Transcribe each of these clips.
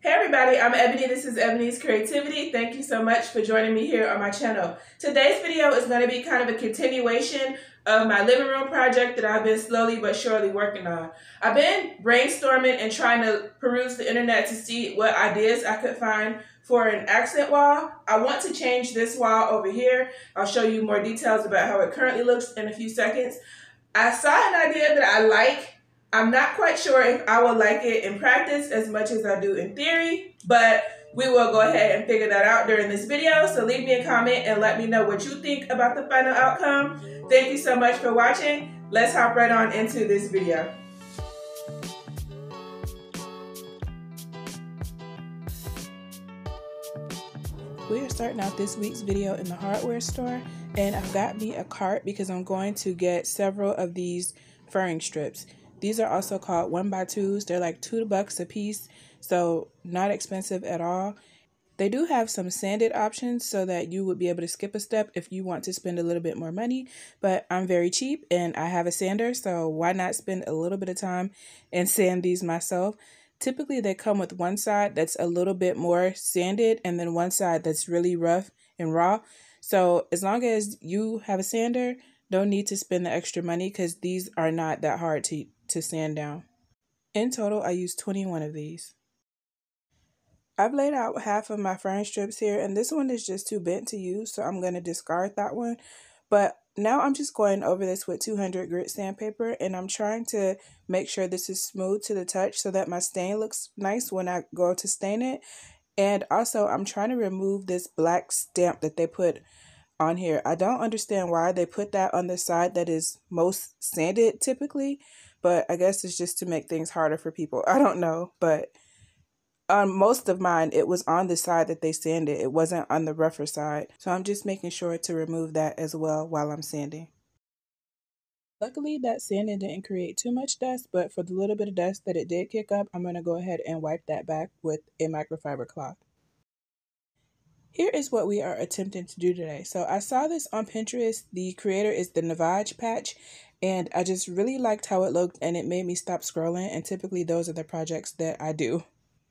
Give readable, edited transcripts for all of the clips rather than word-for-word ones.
Hey everybody, I'm Ebony. This is Ebonee's Creativity. Thank you so much for joining me here on my channel. Today's video is going to be kind of a continuation of my living room project that I've been slowly but surely working on. I've been brainstorming and trying to peruse the internet to see what ideas I could find for an accent wall. I want to change this wall over here. I'll show you more details about how it currently looks in a few seconds. I saw an idea that I like. I'm not quite sure if I will like it in practice as much as I do in theory, but we will go ahead and figure that out during this video. So leave me a comment and let me know what you think about the final outcome. Thank you so much for watching. Let's hop right on into this video. We are starting out this week's video in the hardware store, and I've got me a cart because I'm going to get several of these furring strips. These are also called 1x2s. They're like $2 a piece, so not expensive at all. They do have some sanded options so that you would be able to skip a step if you want to spend a little bit more money, but I'm very cheap and I have a sander, so why not spend a little bit of time and sand these myself. Typically they come with one side that's a little bit more sanded and then one side that's really rough and raw. So as long as you have a sander, don't need to spend the extra money because these are not that hard to sand down. In total, I used 21 of these. I've laid out half of my fern strips here, and this one is just too bent to use, so I'm going to discard that one. But now I'm just going over this with 200 grit sandpaper, and I'm trying to make sure this is smooth to the touch so that my stain looks nice when I go to stain it. And also, I'm trying to remove this black stamp that they put on here. I don't understand why they put that on the side that is most sanded typically, but I guess it's just to make things harder for people. I don't know, but on most of mine, it was on the side that they sanded. It wasn't on the rougher side. So I'm just making sure to remove that as well while I'm sanding. Luckily, that sanding didn't create too much dust, but for the little bit of dust that it did kick up, I'm going to go ahead and wipe that back with a microfiber cloth. Here is what we are attempting to do today. So I saw this on Pinterest. The creator is the Navage patch, and I just really liked how it looked and it made me stop scrolling, and typically those are the projects that I do.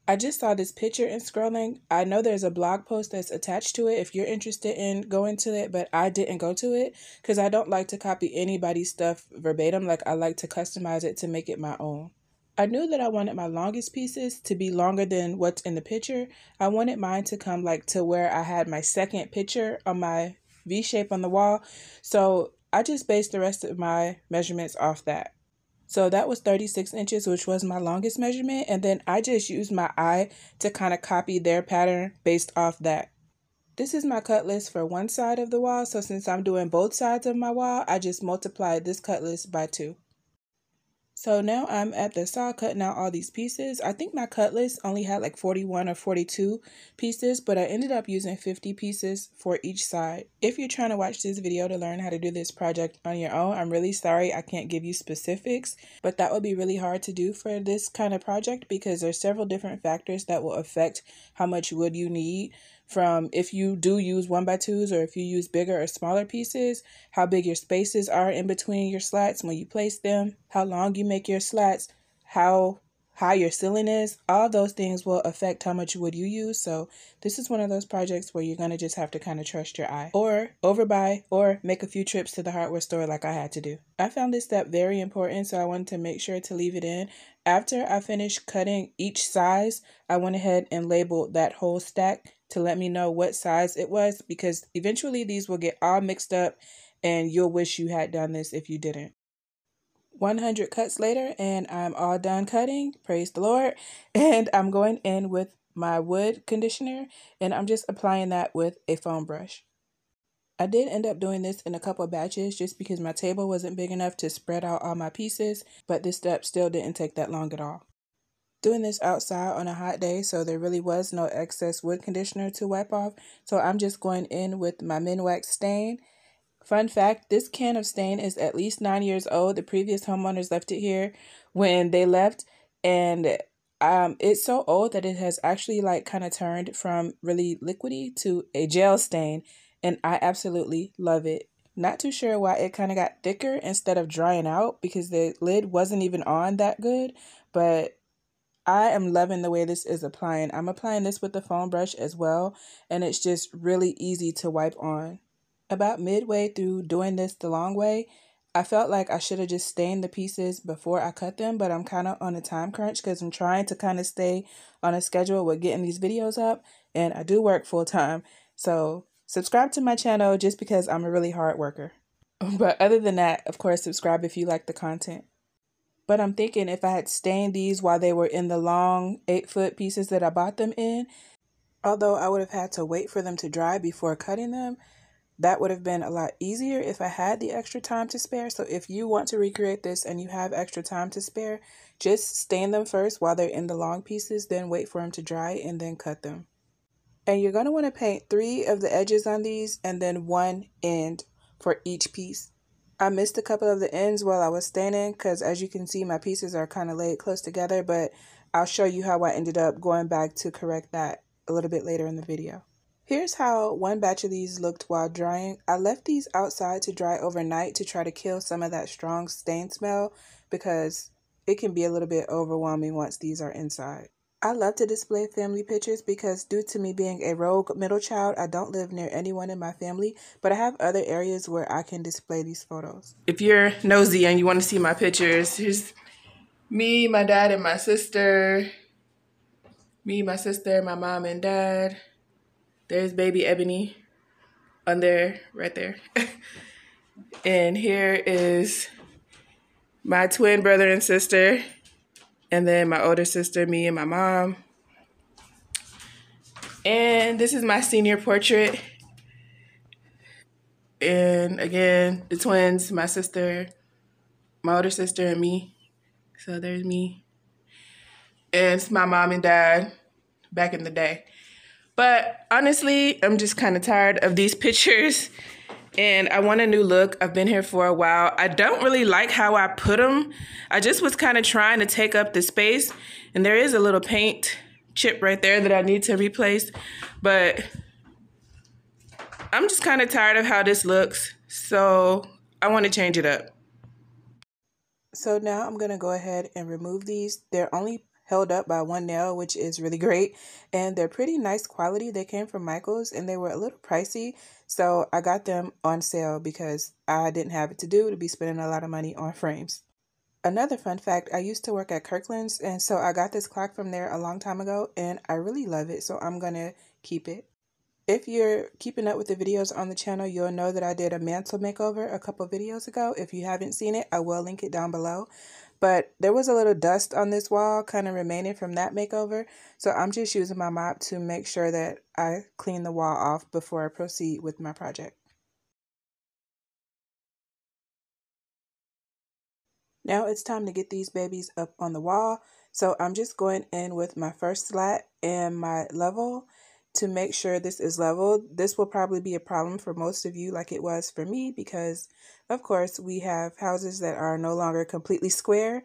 I just saw this picture and scrolling. I know there's a blog post that's attached to it if you're interested in going to it, but I didn't go to it because I don't like to copy anybody's stuff verbatim. Like, I like to customize it to make it my own. I knew that I wanted my longest pieces to be longer than what's in the picture. I wanted mine to come like to where I had my second picture on my V shape on the wall. So I just based the rest of my measurements off that. So that was 36 inches, which was my longest measurement. And then I just used my eye to kind of copy their pattern based off that. This is my cut list for one side of the wall. So since I'm doing both sides of my wall, I just multiplied this cut list by 2. So now I'm at the saw cutting out all these pieces. I think my cut list only had like 41 or 42 pieces, but I ended up using 50 pieces for each side. If you're trying to watch this video to learn how to do this project on your own, I'm really sorry I can't give you specifics, but that would be really hard to do for this kind of project because there's several different factors that will affect how much wood you need. From if you do use 1x2s or if you use bigger or smaller pieces, how big your spaces are in between your slats when you place them, how long you make your slats, how high your ceiling is, all those things will affect how much wood you use. So this is one of those projects where you're going to just have to kind of trust your eye or overbuy or make a few trips to the hardware store like I had to do. I found this step very important, so I wanted to make sure to leave it in. After I finished cutting each size, I went ahead and labeled that whole stack to let me know what size it was, because eventually these will get all mixed up and you'll wish you had done this if you didn't. 100 cuts later and I'm all done cutting, praise the Lord, and I'm going in with my wood conditioner and I'm just applying that with a foam brush. I did end up doing this in a couple of batches just because my table wasn't big enough to spread out all my pieces, but this step still didn't take that long at all. Doing this outside on a hot day, so there really was no excess wood conditioner to wipe off, so I'm just going in with my Minwax stain. Fun fact, this can of stain is at least 9 years old. The previous homeowners left it here when they left, and it's so old that it has actually like kind of turned from really liquidy to a gel stain, and I absolutely love it. Not too sure why it kind of got thicker instead of drying out because the lid wasn't even on that good, but I am loving the way this is applying. I'm applying this with the foam brush as well, and it's just really easy to wipe on. About midway through doing this the long way, I felt like I should have just stained the pieces before I cut them, but I'm kind of on a time crunch because I'm trying to kind of stay on a schedule with getting these videos up, and I do work full time. So subscribe to my channel just because I'm a really hard worker. But other than that, of course, subscribe if you like the content. But I'm thinking if I had stained these while they were in the long 8-foot pieces that I bought them in, although I would have had to wait for them to dry before cutting them, that would have been a lot easier if I had the extra time to spare. So if you want to recreate this and you have extra time to spare, just stain them first while they're in the long pieces, then wait for them to dry and then cut them. And you're going to want to paint 3 of the edges on these and then 1 end for each piece. I missed a couple of the ends while I was staining because as you can see my pieces are kind of laid close together, but I'll show you how I ended up going back to correct that a little bit later in the video. Here's how one batch of these looked while drying. I left these outside to dry overnight to try to kill some of that strong stain smell because it can be a little bit overwhelming once these are inside. I love to display family pictures because due to me being a rogue middle child, I don't live near anyone in my family, but I have other areas where I can display these photos. If you're nosy and you want to see my pictures, here's me, my dad, and my sister. Me, my sister, my mom and dad. There's baby Ebonee on there, right there. And here is my twin brother and sister. And then my older sister, me and my mom. And this is my senior portrait. And again, the twins, my sister, my older sister, and me. So there's me. And it's my mom and dad back in the day. But honestly, I'm just kind of tired of these pictures. And I want a new look. I've been here for a while. I don't really like how I put them. I just was kind of trying to take up the space. And there is a little paint chip right there that I need to replace. But I'm just kind of tired of how this looks. So I want to change it up. So now I'm going to go ahead and remove these. They're only held up by 1 nail, which is really great. And they're pretty nice quality. They came from Michael's and they were a little pricey. So I got them on sale because I didn't have it to do to be spending a lot of money on frames. Another fun fact, I used to work at Kirkland's, and so I got this clock from there a long time ago and I really love it. So I'm going to keep it. If you're keeping up with the videos on the channel, you'll know that I did a mantle makeover a couple videos ago. If you haven't seen it, I will link it down below. But there was a little dust on this wall kind of remaining from that makeover. So I'm just using my mop to make sure that I clean the wall off before I proceed with my project. Now it's time to get these babies up on the wall. So I'm just going in with my first slat and my level to make sure this is level. This will probably be a problem for most of you like it was for me because, of course, we have houses that are no longer completely square.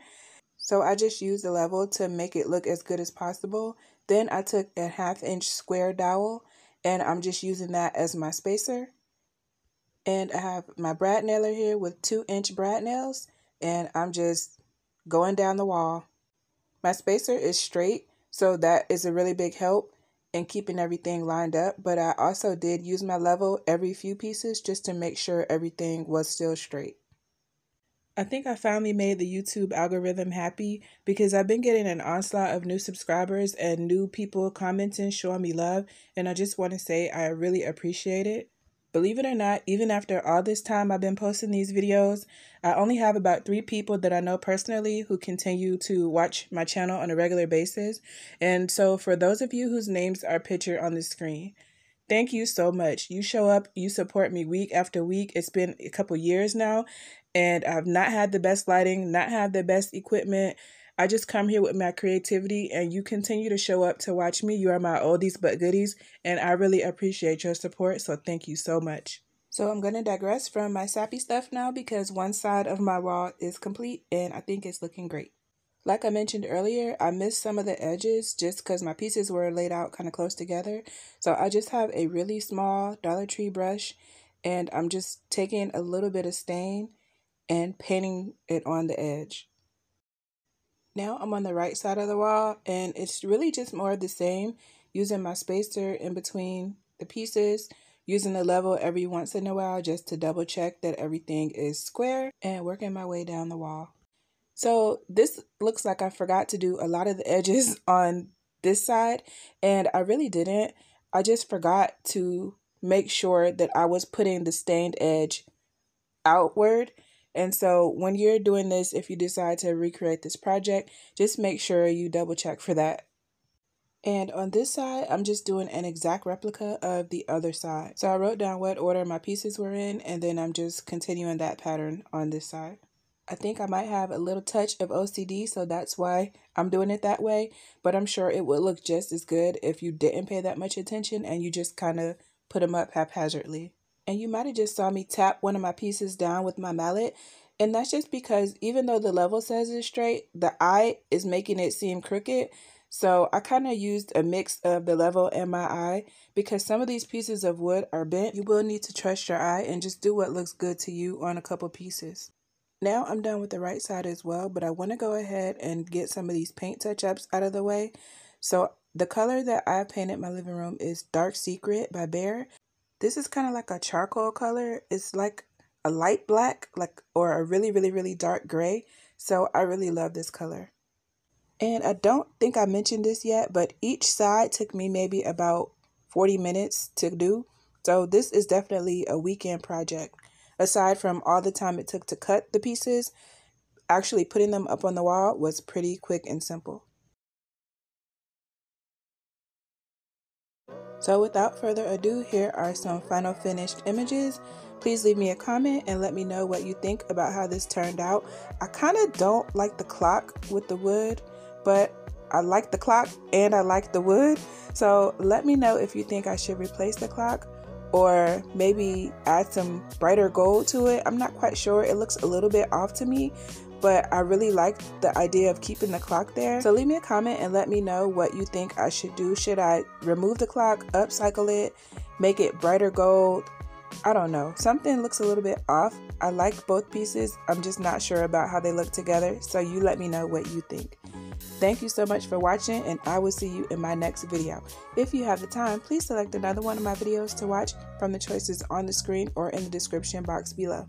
So I just used the level to make it look as good as possible. Then I took a 1/2 inch square dowel and I'm just using that as my spacer. And I have my brad nailer here with 2-inch brad nails and I'm just going down the wall. My spacer is straight, so that is a really big help in keeping everything lined up, but I also did use my level every few pieces just to make sure everything was still straight. I think I finally made the YouTube algorithm happy because I've been getting an onslaught of new subscribers and new people commenting, showing me love, and I just want to say I really appreciate it. Believe it or not, even after all this time I've been posting these videos, I only have about 3 people that I know personally who continue to watch my channel on a regular basis. And so for those of you whose names are pictured on the screen, thank you so much. You show up, you support me week after week. It's been a couple years now, and I've not had the best lighting, not had the best equipment. I just come here with my creativity and you continue to show up to watch me. You are my oldies but goodies and I really appreciate your support, so thank you so much. So I'm going to digress from my sappy stuff now because one side of my wall is complete and I think it's looking great. Like I mentioned earlier, I missed some of the edges just because my pieces were laid out kind of close together. So I just have a really small Dollar Tree brush and I'm just taking a little bit of stain and painting it on the edge. Now I'm on the right side of the wall, and it's really just more of the same, using my spacer in between the pieces, using the level every once in a while just to double check that everything is square, and working my way down the wall. So this looks like I forgot to do a lot of the edges on this side, and I really didn't. I just forgot to make sure that I was putting the stained edge outward. And so when you're doing this, if you decide to recreate this project, just make sure you double check for that. And on this side, I'm just doing an exact replica of the other side. So I wrote down what order my pieces were in, and then I'm just continuing that pattern on this side. I think I might have a little touch of OCD, so that's why I'm doing it that way. But I'm sure it would look just as good if you didn't pay that much attention and you just kind of put them up haphazardly. And you might have just saw me tap one of my pieces down with my mallet. And that's just because even though the level says it's straight, the eye is making it seem crooked. So I kind of used a mix of the level and my eye, because some of these pieces of wood are bent. You will need to trust your eye and just do what looks good to you on a couple pieces. Now I'm done with the right side as well, but I want to go ahead and get some of these paint touch-ups out of the way. So the color that I painted my living room is Dark Secret by Bear. This is kind of like a charcoal color. It's like a light black, or a really dark gray. So I really love this color. And I don't think I mentioned this yet, but each side took me maybe about 40 minutes to do. So this is definitely a weekend project. Aside from all the time it took to cut the pieces, actually putting them up on the wall was pretty quick and simple. So without further ado, here are some final finished images. Please leave me a comment and let me know what you think about how this turned out. I kind of don't like the clock with the wood, but I like the clock and I like the wood. So let me know if you think I should replace the clock or maybe add some brighter gold to it. I'm not quite sure. It looks a little bit off to me, but I really like the idea of keeping the clock there. So leave me a comment and let me know what you think I should do. Should I remove the clock, upcycle it, make it brighter gold? I don't know. Something looks a little bit off. I like both pieces. I'm just not sure about how they look together. So you let me know what you think. Thank you so much for watching, and I will see you in my next video. If you have the time, please select another one of my videos to watch from the choices on the screen or in the description box below.